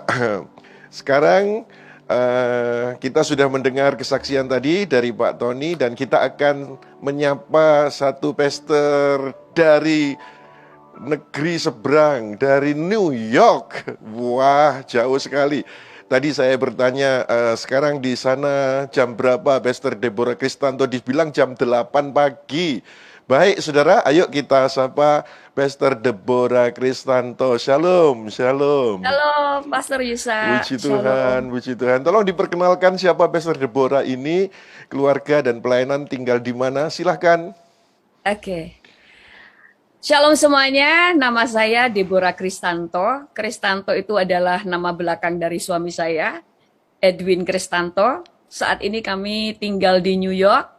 Ya, sekarang kita sudah mendengar kesaksian tadi dari Pak Tony dan kita akan menyapa satu pastor dari negeri seberang, dari New York. Wah, jauh sekali. Tadi saya bertanya, sekarang di sana jam berapa, Pastor Deborah Kristanto? Dibilang jam 8 pagi. Baik, saudara, ayo kita sapa Pastor Deborah Kristanto. Shalom, shalom. Halo, Pastor Yusa. Puji Tuhan, Shalom. puji Tuhan. Tolong diperkenalkan siapa Pastor Deborah ini, keluarga dan pelayanan tinggal di mana? Silahkan. Oke. Shalom semuanya, nama saya Deborah Kristanto. Kristanto itu adalah nama belakang dari suami saya, Edwin Kristanto. Saat ini kami tinggal di New York,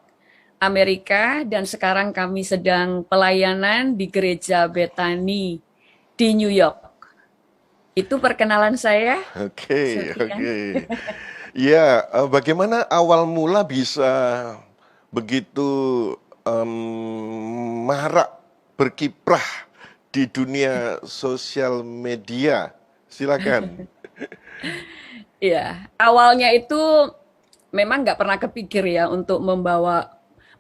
Amerika, dan sekarang kami sedang pelayanan di Gereja Bethany di New York. Itu perkenalan saya. Oke, Sekian. oke. Ya, bagaimana awal mula bisa begitu marak berkiprah di dunia sosial media? Silakan. Iya, awalnya itu memang nggak pernah kepikir ya untuk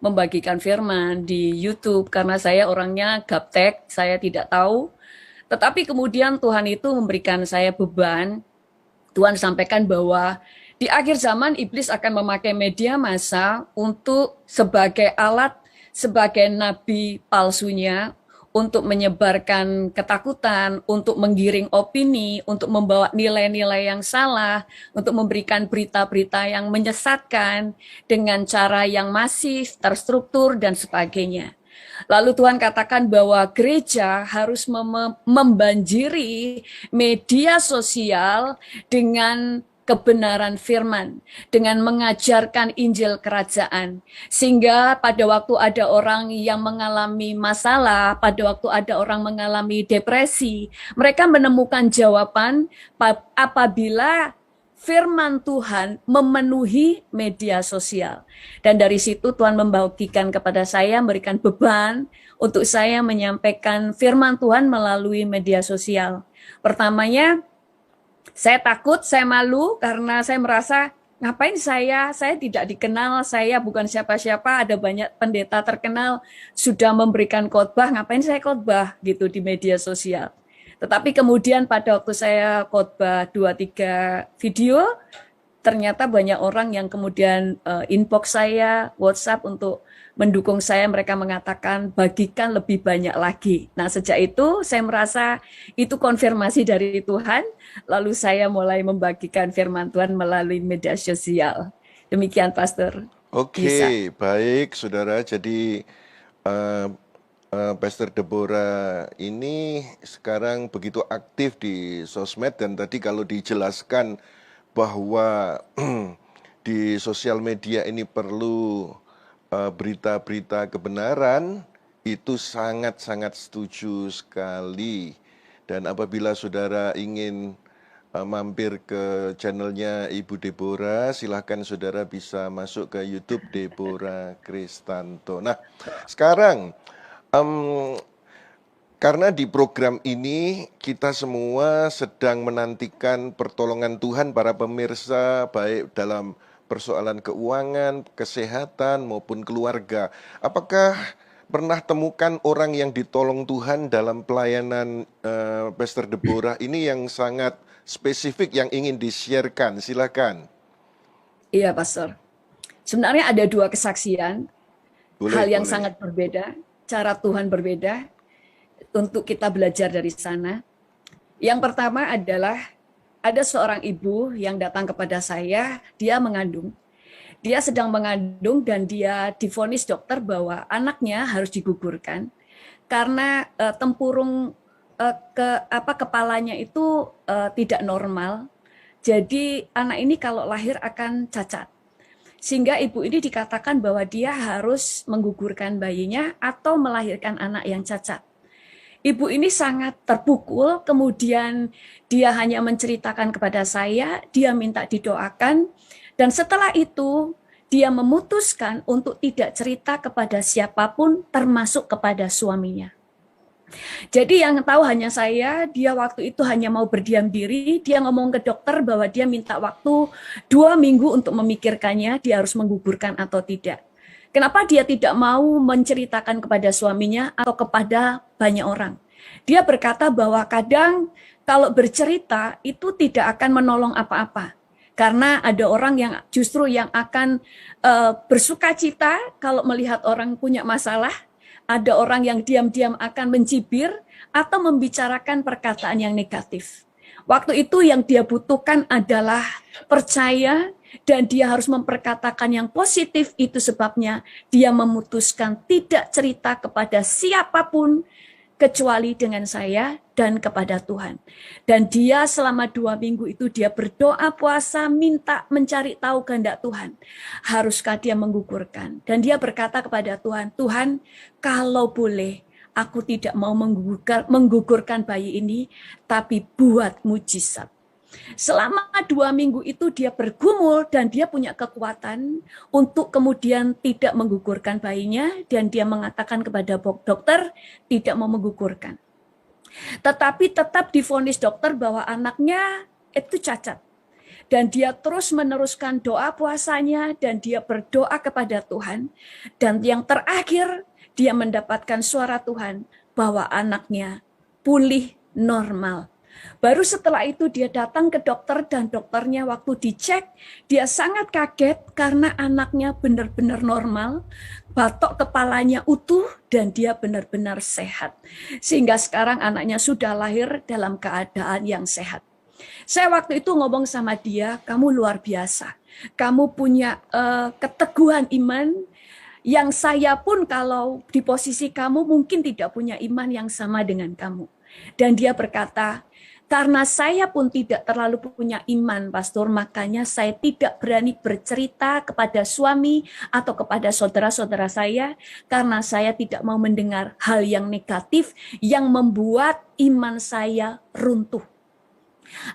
membagikan firman di YouTube karena saya orangnya gaptek, saya tidak tahu. Tetapi kemudian Tuhan itu memberikan saya beban. Tuhan sampaikan bahwa di akhir zaman iblis akan memakai media massa untuk sebagai alat, sebagai nabi palsunya, untuk menyebarkan ketakutan, untuk menggiring opini, untuk membawa nilai-nilai yang salah, untuk memberikan berita-berita yang menyesatkan dengan cara yang masif, terstruktur, dan sebagainya. Lalu Tuhan katakan bahwa gereja harus membanjiri media sosial dengan kebenaran firman, dengan mengajarkan Injil kerajaan. Sehingga pada waktu ada orang yang mengalami masalah, pada waktu ada orang mengalami depresi, mereka menemukan jawaban apabila firman Tuhan memenuhi media sosial. Dan dari situ Tuhan membagikan kepada saya, memberikan beban untuk saya menyampaikan firman Tuhan melalui media sosial. Pertamanya, saya takut, saya malu karena saya merasa ngapain saya tidak dikenal, saya bukan siapa-siapa, ada banyak pendeta terkenal sudah memberikan khotbah, ngapain saya khotbah gitu di media sosial. Tetapi kemudian pada waktu saya khotbah 2-3 video, ternyata banyak orang yang kemudian inbox saya, WhatsApp untuk mendukung saya, mereka mengatakan bagikan lebih banyak lagi. Nah, sejak itu saya merasa itu konfirmasi dari Tuhan, lalu saya mulai membagikan firman Tuhan melalui media sosial. Demikian Pastor Yusa. Oke, baik saudara. Jadi eh, Pastor Deborah ini sekarang begitu aktif di sosmed dan tadi kalau dijelaskan bahwa di sosial media ini perlu berita-berita kebenaran, itu sangat-sangat setuju sekali. Dan apabila saudara ingin mampir ke channelnya Ibu Deborah, silahkan saudara bisa masuk ke YouTube Deborah Kristanto. Nah, sekarang karena di program ini kita semua sedang menantikan pertolongan Tuhan para pemirsa, baik dalam persoalan keuangan, kesehatan maupun keluarga. Apakah pernah temukan orang yang ditolong Tuhan dalam pelayanan Pastor Deborah ini yang sangat spesifik yang ingin di-sharekan? Silakan. Iya, Pastor. Sebenarnya ada dua kesaksian, hal Boleh, yang boleh. sangat berbeda, cara Tuhan berbeda, untuk kita belajar dari sana. Yang pertama adalah ada seorang ibu yang datang kepada saya, dia mengandung. Dia sedang mengandung dan dia divonis dokter bahwa anaknya harus digugurkan karena tempurung kepalanya itu tidak normal. Jadi anak ini kalau lahir akan cacat. Sehingga ibu ini dikatakan bahwa dia harus menggugurkan bayinya atau melahirkan anak yang cacat. Ibu ini sangat terpukul, kemudian dia hanya menceritakan kepada saya, dia minta didoakan, dan setelah itu dia memutuskan untuk tidak cerita kepada siapapun, termasuk kepada suaminya. Jadi yang tahu hanya saya, dia waktu itu hanya mau berdiam diri, dia ngomong ke dokter bahwa dia minta waktu 2 minggu untuk memikirkannya, dia harus menggugurkan atau tidak. Kenapa dia tidak mau menceritakan kepada suaminya atau kepada banyak orang? Dia berkata bahwa kadang kalau bercerita itu tidak akan menolong apa-apa. Karena ada orang yang justru yang akan bersuka cita kalau melihat orang punya masalah, ada orang yang diam-diam akan mencibir atau membicarakan perkataan yang negatif. Waktu itu yang dia butuhkan adalah percaya dan dia harus memperkatakan yang positif. Itu sebabnya dia memutuskan tidak cerita kepada siapapun kecuali dengan saya dan kepada Tuhan. Dan dia selama 2 minggu itu dia berdoa puasa, minta mencari tahu kehendak Tuhan. Haruskah dia menggugurkan? Dan dia berkata kepada Tuhan, Tuhan kalau boleh aku tidak mau menggugurkan bayi ini, tapi buat mujizat. Selama 2 minggu itu dia bergumul dan dia punya kekuatan untuk kemudian tidak menggugurkan bayinya dan dia mengatakan kepada dokter tidak mau menggugurkan. Tetapi tetap divonis dokter bahwa anaknya itu cacat. Dan dia terus meneruskan doa puasanya dan dia berdoa kepada Tuhan. Dan yang terakhir dia mendapatkan suara Tuhan bahwa anaknya pulih normal. Baru setelah itu dia datang ke dokter dan dokternya waktu dicek, dia sangat kaget karena anaknya benar-benar normal, batok kepalanya utuh dan dia benar-benar sehat. Sehingga sekarang anaknya sudah lahir dalam keadaan yang sehat. Saya waktu itu ngomong sama dia, kamu luar biasa. Kamu punya keteguhan iman yang saya pun kalau di posisi kamu mungkin tidak punya iman yang sama dengan kamu. Dan dia berkata, karena saya pun tidak terlalu punya iman, Pastor, makanya saya tidak berani bercerita kepada suami atau kepada saudara-saudara saya, karena saya tidak mau mendengar hal yang negatif yang membuat iman saya runtuh.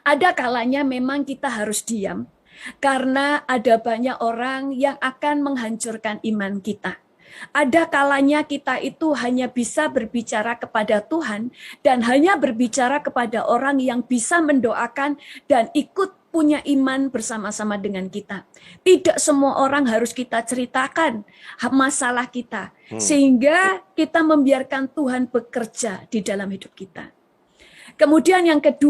Ada kalanya memang kita harus diam, karena ada banyak orang yang akan menghancurkan iman kita. Ada kalanya kita itu hanya bisa berbicara kepada Tuhan dan hanya berbicara kepada orang yang bisa mendoakan dan ikut punya iman bersama-sama dengan kita. Tidak semua orang harus kita ceritakan masalah kita, sehingga kita membiarkan Tuhan bekerja di dalam hidup kita. Kemudian yang kedua,